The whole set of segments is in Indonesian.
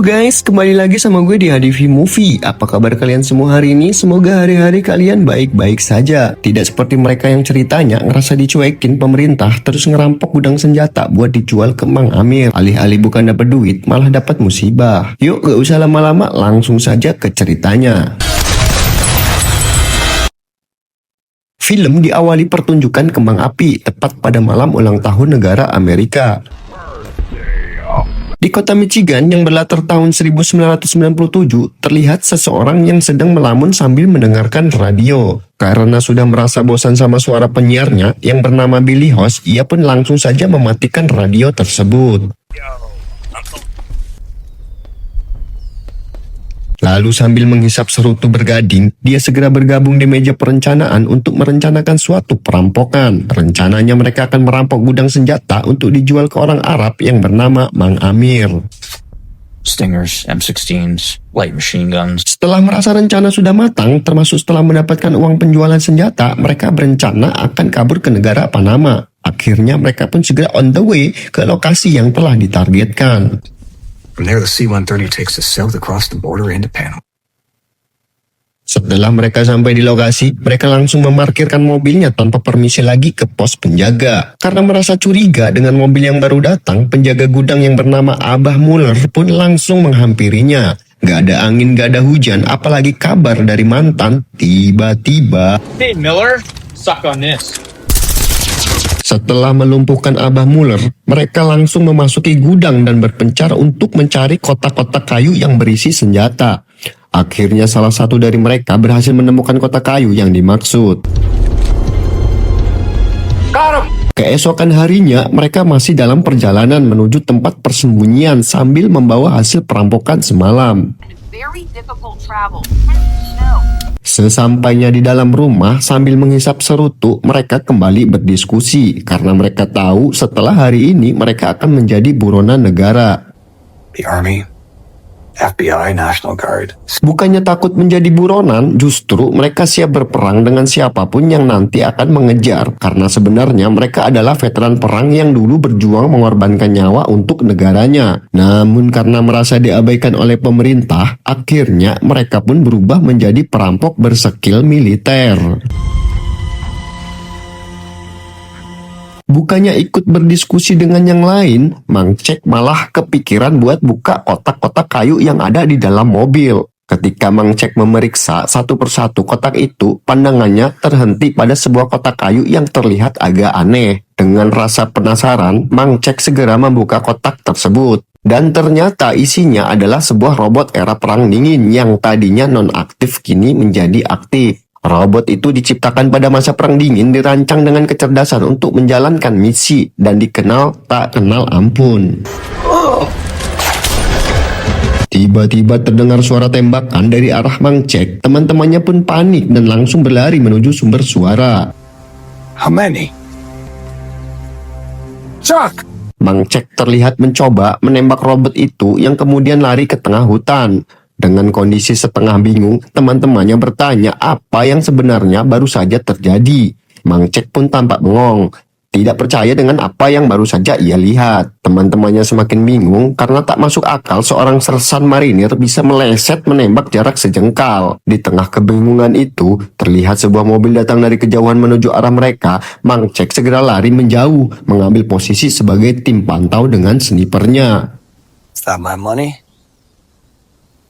Halo guys, kembali lagi sama gue di HDV Movie. Apa kabar kalian semua hari ini? Semoga hari-hari kalian baik-baik saja. Tidak seperti mereka yang ceritanya ngerasa dicuekin pemerintah terus ngerampok gudang senjata buat dijual ke Mang Amir. Alih-alih bukan dapat duit, malah dapat musibah. Yuk gak usah lama-lama, langsung saja ke ceritanya. Film diawali pertunjukan kembang api tepat pada malam ulang tahun negara Amerika. Di kota Michigan yang berlatar tahun 1997, terlihat seseorang yang sedang melamun sambil mendengarkan radio. Karena sudah merasa bosan sama suara penyiarnya yang bernama Billy Host, ia pun langsung saja mematikan radio tersebut. Lalu sambil menghisap serutu bergading, dia segera bergabung di meja perencanaan untuk merencanakan suatu perampokan. Rencananya mereka akan merampok gudang senjata untuk dijual ke orang Arab yang bernama Mang Amir. Stingers, M16s, light machine guns. Setelah merasa rencana sudah matang, termasuk setelah mendapatkan uang penjualan senjata, mereka berencana akan kabur ke negara Panama. Akhirnya mereka pun segera on the way ke lokasi yang telah ditargetkan. From there, the C-130 takes us south across the border into Panama. Setelah mereka sampai di lokasi, mereka langsung memarkirkan mobilnya tanpa permisi lagi ke pos penjaga. Karena merasa curiga dengan mobil yang baru datang, penjaga gudang yang bernama Abah Muller pun langsung menghampirinya. Gak ada angin, gak ada hujan, apalagi kabar dari mantan. Tiba-tiba, Hey Miller, suck on this. setelah melumpuhkan Abah Muller, mereka langsung memasuki gudang dan berpencar untuk mencari kotak-kotak kayu yang berisi senjata. Akhirnya salah satu dari mereka berhasil menemukan kotak kayu yang dimaksud. Keesokan harinya, mereka masih dalam perjalanan menuju tempat persembunyian sambil membawa hasil perampokan semalam. Sesampainya di dalam rumah sambil menghisap serutu, mereka kembali berdiskusi karena mereka tahu setelah hari ini mereka akan menjadi buronan negara. The Army, FBI, National Guard. Bukannya takut menjadi buronan, justru mereka siap berperang dengan siapapun yang nanti akan mengejar. Karena sebenarnya mereka adalah veteran perang yang dulu berjuang mengorbankan nyawa untuk negaranya. Namun karena merasa diabaikan oleh pemerintah, akhirnya mereka pun berubah menjadi perampok berskill militer. Bukannya ikut berdiskusi dengan yang lain, Mang Cek malah kepikiran buat buka kotak-kotak kayu yang ada di dalam mobil. Ketika Mang Cek memeriksa satu persatu kotak itu, pandangannya terhenti pada sebuah kotak kayu yang terlihat agak aneh. Dengan rasa penasaran, Mang Cek segera membuka kotak tersebut. Dan ternyata isinya adalah sebuah robot era perang dingin yang tadinya non-aktif kini menjadi aktif. Robot itu diciptakan pada masa Perang Dingin, dirancang dengan kecerdasan untuk menjalankan misi, dan dikenal tak kenal ampun. Tiba-tiba terdengar suara tembakan dari arah Mang Cek. Teman-temannya pun panik dan langsung berlari menuju sumber suara. How many? Chuck! Mang Cek terlihat mencoba menembak robot itu yang kemudian lari ke tengah hutan. Dengan kondisi setengah bingung, teman-temannya bertanya apa yang sebenarnya baru saja terjadi. Mang Cek pun tampak bengong, tidak percaya dengan apa yang baru saja ia lihat. Teman-temannya semakin bingung karena tak masuk akal seorang sersan marinir bisa meleset menembak jarak sejengkal. Di tengah kebingungan itu, terlihat sebuah mobil datang dari kejauhan menuju arah mereka. Mang Cek segera lari menjauh, mengambil posisi sebagai tim pantau dengan snipernya. Is that my money?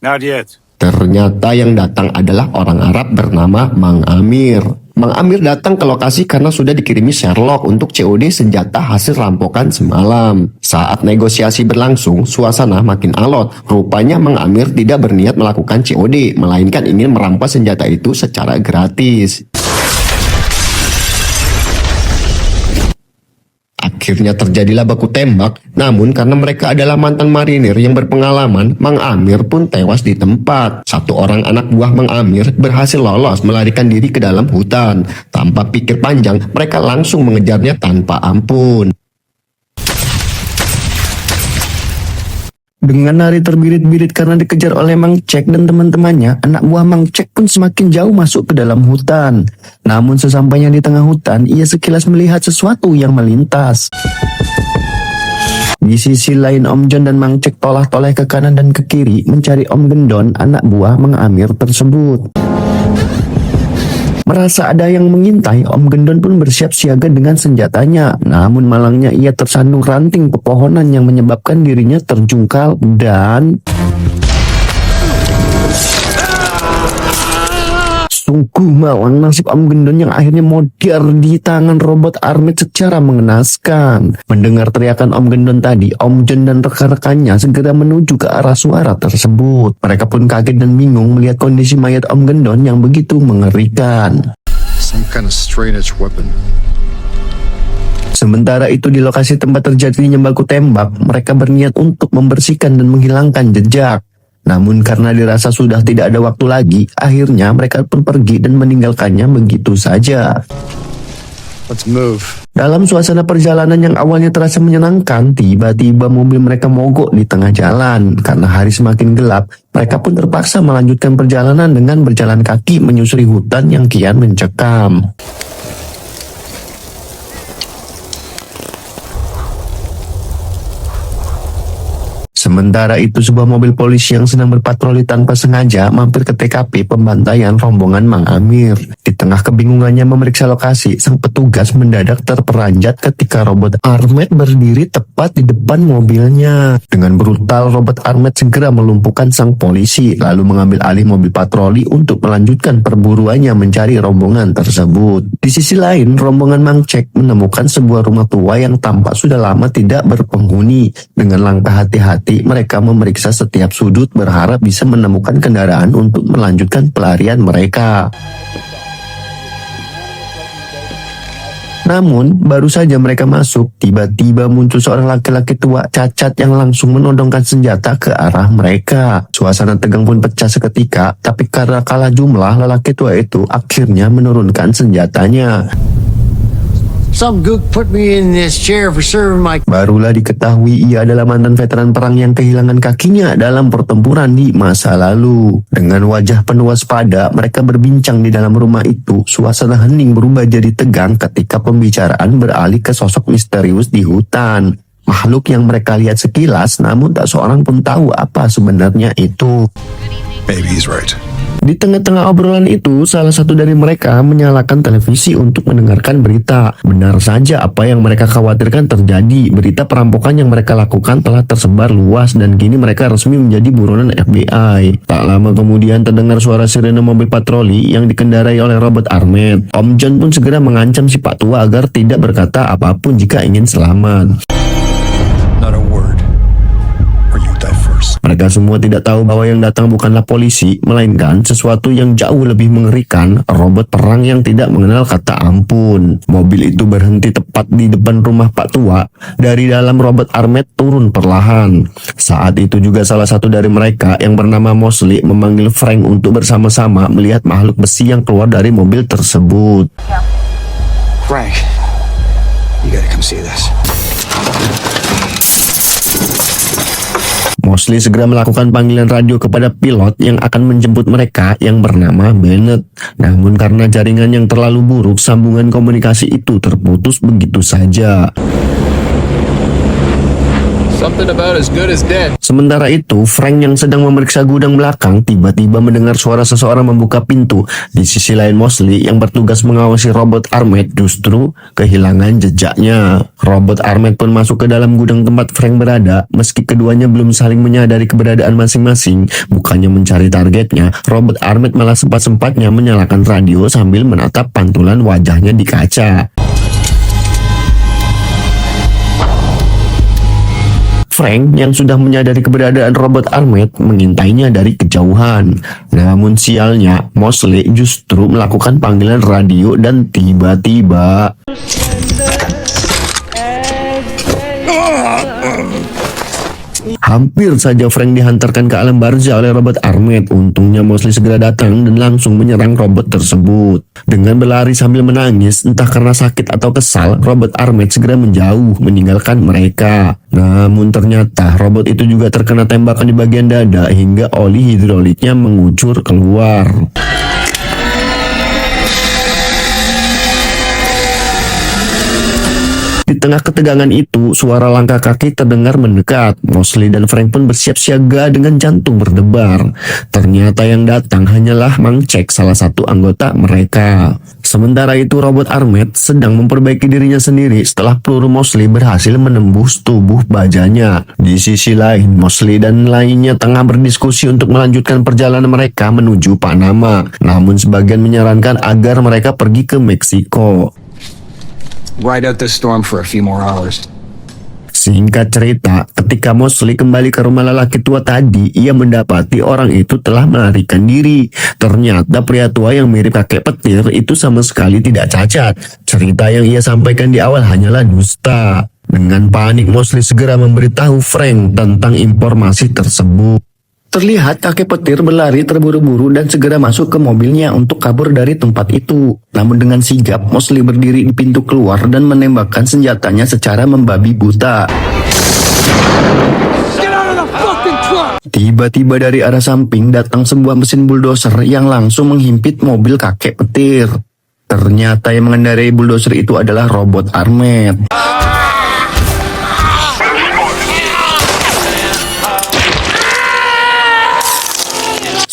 Not yet. Ternyata yang datang adalah orang Arab bernama Mang Amir. Mang Amir datang ke lokasi karena sudah dikirimi Sherlock untuk COD senjata hasil rampokan semalam. Saat negosiasi berlangsung, suasana makin alot. Rupanya Mang Amir tidak berniat melakukan COD, melainkan ingin merampas senjata itu secara gratis. Akhirnya terjadilah baku tembak, namun karena mereka adalah mantan marinir yang berpengalaman, Mang Amir pun tewas di tempat. Satu orang anak buah Mang Amir berhasil lolos melarikan diri ke dalam hutan. Tanpa pikir panjang, mereka langsung mengejarnya tanpa ampun. Dengan lari terbirit-birit karena dikejar oleh Mang Cek dan teman-temannya, anak buah Mang Cek pun semakin jauh masuk ke dalam hutan. Namun sesampainya di tengah hutan, ia sekilas melihat sesuatu yang melintas. Di sisi lain, Om John dan Mang Cek tolah-toleh ke kanan dan ke kiri mencari Om Gendon, anak buah Mang Amir tersebut. Merasa ada yang mengintai, Om Gendon pun bersiap siaga dengan senjatanya. Namun malangnya ia tersandung ranting pepohonan yang menyebabkan dirinya terjungkal dan sungguh malang nasib Om Gendon yang akhirnya modar di tangan robot Armet secara mengenaskan. Mendengar teriakan Om Gendon tadi, Om John dan rekan-rekannya segera menuju ke arah suara tersebut. Mereka pun kaget dan bingung melihat kondisi mayat Om Gendon yang begitu mengerikan. Some kind of strange weapon. Sementara itu di lokasi tempat terjadinya baku tembak, mereka berniat untuk membersihkan dan menghilangkan jejak. Namun karena dirasa sudah tidak ada waktu lagi, akhirnya mereka pun pergi dan meninggalkannya begitu saja. Let's move. Dalam suasana perjalanan yang awalnya terasa menyenangkan, tiba-tiba mobil mereka mogok di tengah jalan. Karena hari semakin gelap, mereka pun terpaksa melanjutkan perjalanan dengan berjalan kaki menyusuri hutan yang kian mencekam. Sementara itu sebuah mobil polisi yang sedang berpatroli tanpa sengaja mampir ke TKP pembantaian rombongan Mang Amir. Di tengah kebingungannya memeriksa lokasi, sang petugas mendadak terperanjat ketika robot Armet berdiri tepat di depan mobilnya. Dengan brutal, robot Armet segera melumpuhkan sang polisi, lalu mengambil alih mobil patroli untuk melanjutkan perburuannya mencari rombongan tersebut. Di sisi lain, rombongan Mang Cek menemukan sebuah rumah tua yang tampak sudah lama tidak berpenghuni. Dengan langkah hati-hati, mereka memeriksa setiap sudut berharap bisa menemukan kendaraan untuk melanjutkan pelarian mereka. Namun, baru saja mereka masuk, tiba-tiba muncul seorang laki-laki tua cacat yang langsung menodongkan senjata ke arah mereka. Suasana tegang pun pecah seketika, tapi karena kalah jumlah, lelaki tua itu akhirnya menurunkan senjatanya. Some gook put me in this chair for serving my... Barulah diketahui ia adalah mantan veteran perang yang kehilangan kakinya dalam pertempuran di masa lalu. Dengan wajah penuh waspada, mereka berbincang di dalam rumah itu. Suasana hening berubah jadi tegang ketika pembicaraan beralih ke sosok misterius di hutan. Makhluk yang mereka lihat sekilas, namun tak seorang pun tahu apa sebenarnya itu. Maybe he's right. Di tengah-tengah obrolan itu, salah satu dari mereka menyalakan televisi untuk mendengarkan berita. Benar saja apa yang mereka khawatirkan terjadi. Berita perampokan yang mereka lakukan telah tersebar luas dan kini mereka resmi menjadi buronan FBI. Tak lama kemudian terdengar suara sirene mobil patroli yang dikendarai oleh robot Armet. Om John pun segera mengancam si Pak Tua agar tidak berkata apapun jika ingin selamat. Not a word, or you die first. Mereka semua tidak tahu bahwa yang datang bukanlah polisi, melainkan sesuatu yang jauh lebih mengerikan, robot perang yang tidak mengenal kata ampun. Mobil itu berhenti tepat di depan rumah Pak Tua. Dari dalam robot Armet turun perlahan. Saat itu juga salah satu dari mereka yang bernama Mosley memanggil Frank untuk bersama-sama melihat makhluk besi yang keluar dari mobil tersebut. Frank, you gotta come see this. Mosley segera melakukan panggilan radio kepada pilot yang akan menjemput mereka yang bernama Bennett. Namun karena jaringan yang terlalu buruk, sambungan komunikasi itu terputus begitu saja. Something about as good as dead. Sementara itu, Frank yang sedang memeriksa gudang belakang tiba-tiba mendengar suara seseorang membuka pintu. Di sisi lain, Mosley yang bertugas mengawasi robot Armet justru kehilangan jejaknya. Robot Armet pun masuk ke dalam gudang tempat Frank berada. Meski keduanya belum saling menyadari keberadaan masing-masing, bukannya mencari targetnya, robot Armet malah sempat-sempatnya menyalakan radio sambil menatap pantulan wajahnya di kaca. Frank yang sudah menyadari keberadaan robot Armet mengintainya dari kejauhan. Namun sialnya, Mosley justru melakukan panggilan radio dan tiba-tiba hampir saja Frank dihantarkan ke alam barzah oleh robot Armet. Untungnya Mosley segera datang dan langsung menyerang robot tersebut. Dengan berlari sambil menangis, entah karena sakit atau kesal, robot Armet segera menjauh meninggalkan mereka. Namun ternyata robot itu juga terkena tembakan di bagian dada hingga oli hidroliknya mengucur keluar. Di tengah ketegangan itu, suara langkah kaki terdengar mendekat. Mosley dan Frank pun bersiap siaga dengan jantung berdebar. Ternyata yang datang hanyalah Mang Cek, salah satu anggota mereka. Sementara itu, robot Armet sedang memperbaiki dirinya sendiri setelah peluru Mosley berhasil menembus tubuh bajanya. Di sisi lain, Mosley dan lainnya tengah berdiskusi untuk melanjutkan perjalanan mereka menuju Panama. Namun sebagian menyarankan agar mereka pergi ke Meksiko. Ride out this storm for a few more hours. Singkat cerita, ketika Mosley kembali ke rumah lelaki tua tadi, ia mendapati orang itu telah melarikan diri. Ternyata pria tua yang mirip kakek petir itu sama sekali tidak cacat. Cerita yang ia sampaikan di awal hanyalah dusta. Dengan panik, Mosley segera memberitahu Frank tentang informasi tersebut. Terlihat kakek petir berlari terburu-buru dan segera masuk ke mobilnya untuk kabur dari tempat itu. Namun dengan sigap, Mosley berdiri di pintu keluar dan menembakkan senjatanya secara membabi buta. Tiba-tiba dari arah samping datang sebuah mesin bulldozer yang langsung menghimpit mobil kakek petir. Ternyata yang mengendarai bulldozer itu adalah robot Armet.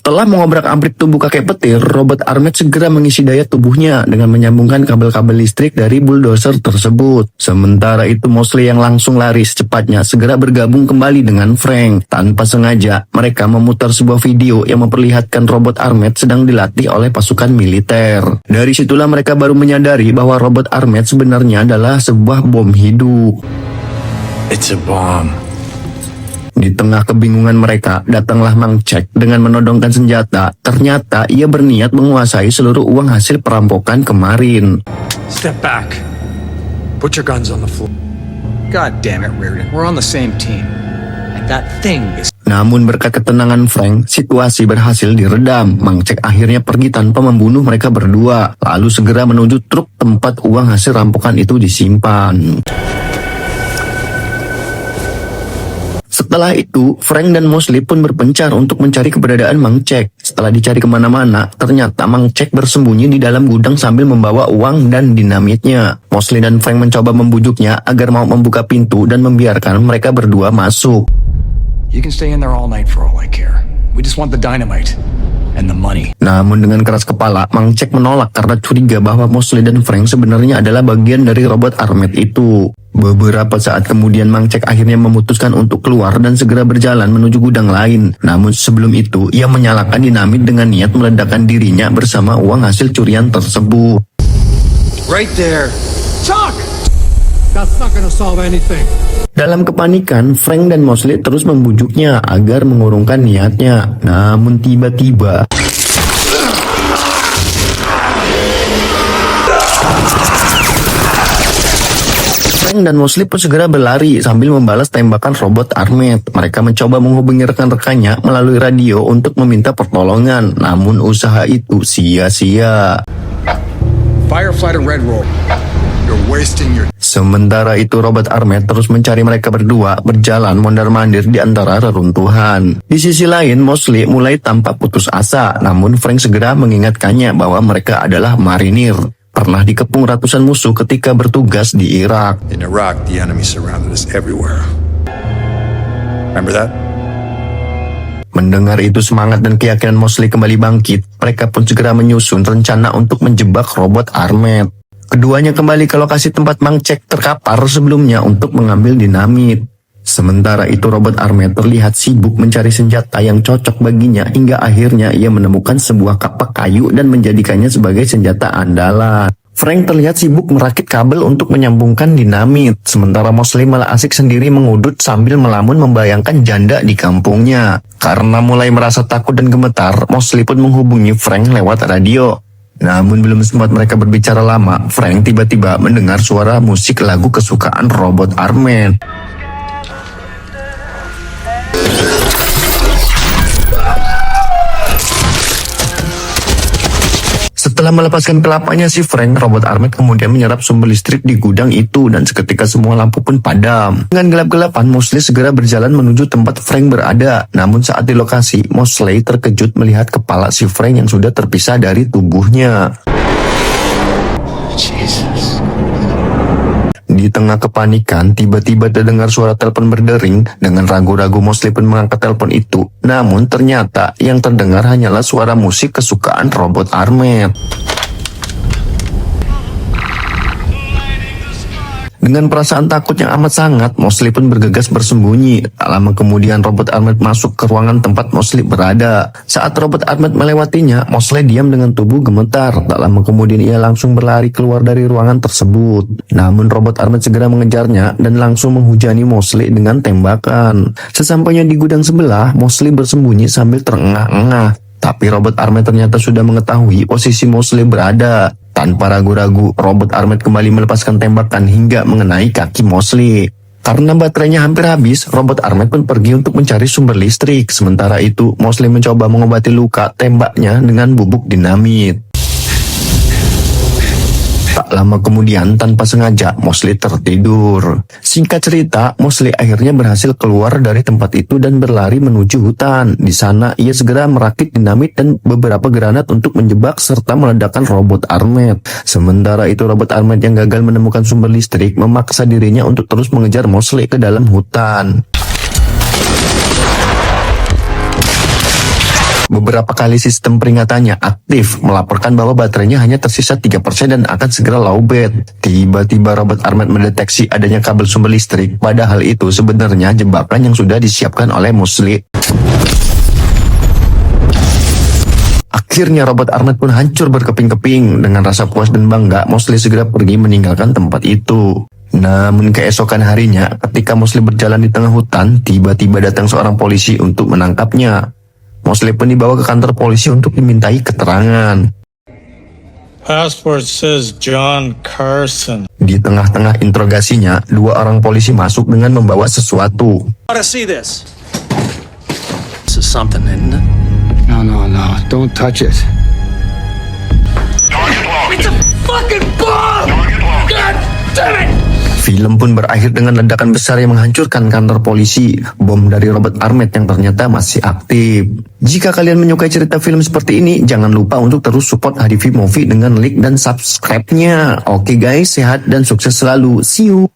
Setelah mengobrak-abrik tubuh kakek petir, robot Armet segera mengisi daya tubuhnya dengan menyambungkan kabel-kabel listrik dari bulldozer tersebut. Sementara itu Mosley yang langsung lari secepatnya segera bergabung kembali dengan Frank. Tanpa sengaja, mereka memutar sebuah video yang memperlihatkan robot Armet sedang dilatih oleh pasukan militer. Dari situlah mereka baru menyadari bahwa robot Armet sebenarnya adalah sebuah bom hidup. It's a bomb. Di tengah kebingungan mereka, datanglah Mang Cek dengan menodongkan senjata. Ternyata ia berniat menguasai seluruh uang hasil perampokan kemarin. Step back. Put your guns on the floor. God damn it, Reardon. We're on the same team. And that thing is... Namun berkat ketenangan Frank, situasi berhasil diredam. Mang Cek akhirnya pergi tanpa membunuh mereka berdua, lalu segera menuju truk tempat uang hasil rampokan itu disimpan. Setelah itu, Frank dan Mosley pun berpencar untuk mencari keberadaan Mang Cek. Setelah dicari kemana-mana, ternyata Mang Cek bersembunyi di dalam gudang sambil membawa uang dan dinamitnya. Mosley dan Frank mencoba membujuknya agar mau membuka pintu dan membiarkan mereka berdua masuk. You can stay in there all night for all I care. We just want the dynamite and the money. Namun dengan keras kepala, Mang Cek menolak karena curiga bahwa Mosley dan Frank sebenarnya adalah bagian dari robot Armet itu. Beberapa saat kemudian Mang Cek akhirnya memutuskan untuk keluar dan segera berjalan menuju gudang lain. Namun sebelum itu, ia menyalakan dinamit dengan niat meledakkan dirinya bersama uang hasil curian tersebut. Right there. Chuck! That's not gonna solve anything. Dalam kepanikan, Frank dan Mosley terus membujuknya agar mengurungkan niatnya. Namun tiba-tiba... Frank dan Mosley pun segera berlari sambil membalas tembakan robot Armet. Mereka mencoba menghubungi rekan-rekannya melalui radio untuk meminta pertolongan. Namun usaha itu sia-sia. Firefighter Red Roll. You're wasting your... Sementara itu robot Armet terus mencari mereka berdua berjalan mondar-mandir di antara reruntuhan. Di sisi lain, Mosley mulai tampak putus asa. Namun Frank segera mengingatkannya bahwa mereka adalah marinir. Pernah dikepung ratusan musuh ketika bertugas di Irak. In Iraq, the enemy surrounded us everywhere. Remember that? Mendengar itu semangat dan keyakinan Mosley kembali bangkit. Mereka pun segera menyusun rencana untuk menjebak robot Armet. Keduanya kembali ke lokasi tempat Mang Cek terkapar sebelumnya untuk mengambil dinamit. Sementara itu robot Armet terlihat sibuk mencari senjata yang cocok baginya hingga akhirnya ia menemukan sebuah kapak kayu dan menjadikannya sebagai senjata andalan. Frank terlihat sibuk merakit kabel untuk menyambungkan dinamit, sementara Mosley malah asik sendiri mengudut sambil melamun membayangkan janda di kampungnya. Karena mulai merasa takut dan gemetar, Mosley pun menghubungi Frank lewat radio. Namun belum sempat mereka berbicara lama, Frank tiba-tiba mendengar suara musik lagu kesukaan robot Armet. Setelah melepaskan kelapanya si Frank, robot Armet kemudian menyerap sumber listrik di gudang itu dan seketika semua lampu pun padam. Dengan gelap-gelapan, Mosley segera berjalan menuju tempat Frank berada. Namun saat di lokasi, Mosley terkejut melihat kepala si Frank yang sudah terpisah dari tubuhnya. Jesus. Di tengah kepanikan, tiba-tiba terdengar suara telepon berdering. Dengan ragu-ragu Mosley pun mengangkat telepon itu. Namun ternyata yang terdengar hanyalah suara musik kesukaan robot Ahmed. Dengan perasaan takut yang amat sangat, Mosley pun bergegas bersembunyi. Tak lama kemudian robot Ahmed masuk ke ruangan tempat Mosley berada. Saat robot Ahmed melewatinya, Mosley diam dengan tubuh gemetar. Tak lama kemudian ia langsung berlari keluar dari ruangan tersebut. Namun robot Ahmed segera mengejarnya dan langsung menghujani Mosley dengan tembakan. Sesampainya di gudang sebelah, Mosley bersembunyi sambil terengah-engah. Tapi robot Ahmed ternyata sudah mengetahui posisi Mosley berada. Tanpa ragu-ragu, robot Ahmed kembali melepaskan tembakan hingga mengenai kaki Mosley. Karena baterainya hampir habis, robot Ahmed pun pergi untuk mencari sumber listrik. Sementara itu, Mosley mencoba mengobati luka tembaknya dengan bubuk dinamit. Tak lama kemudian, tanpa sengaja, Mosley tertidur. Singkat cerita, Mosley akhirnya berhasil keluar dari tempat itu dan berlari menuju hutan. Di sana, ia segera merakit dinamit dan beberapa granat untuk menjebak serta meledakkan robot Ahmed. Sementara itu, robot Ahmed yang gagal menemukan sumber listrik memaksa dirinya untuk terus mengejar Mosley ke dalam hutan. Beberapa kali sistem peringatannya aktif, melaporkan bahwa baterainya hanya tersisa 3% dan akan segera lowbat. Tiba-tiba robot Ahmed mendeteksi adanya kabel sumber listrik, padahal itu sebenarnya jebakan yang sudah disiapkan oleh Mosley. Akhirnya robot Ahmed pun hancur berkeping-keping. Dengan rasa puas dan bangga, Mosley segera pergi meninggalkan tempat itu. Namun keesokan harinya, ketika Mosley berjalan di tengah hutan, tiba-tiba datang seorang polisi untuk menangkapnya. Mosley pun dibawa ke kantor polisi untuk dimintai keterangan. Passport says John Carson. Di tengah-tengah interogasinya, dua orang polisi masuk dengan membawa sesuatu. Want to see this? This is something, isn't it? No. Don't touch it. It's a fucking bomb! God damn it! Film pun berakhir dengan ledakan besar yang menghancurkan kantor polisi. Bom dari robot Ahmed yang ternyata masih aktif. Jika kalian menyukai cerita film seperti ini, jangan lupa untuk terus support HDV Movie dengan like dan subscribe-nya. Oke guys, sehat dan sukses selalu. See you!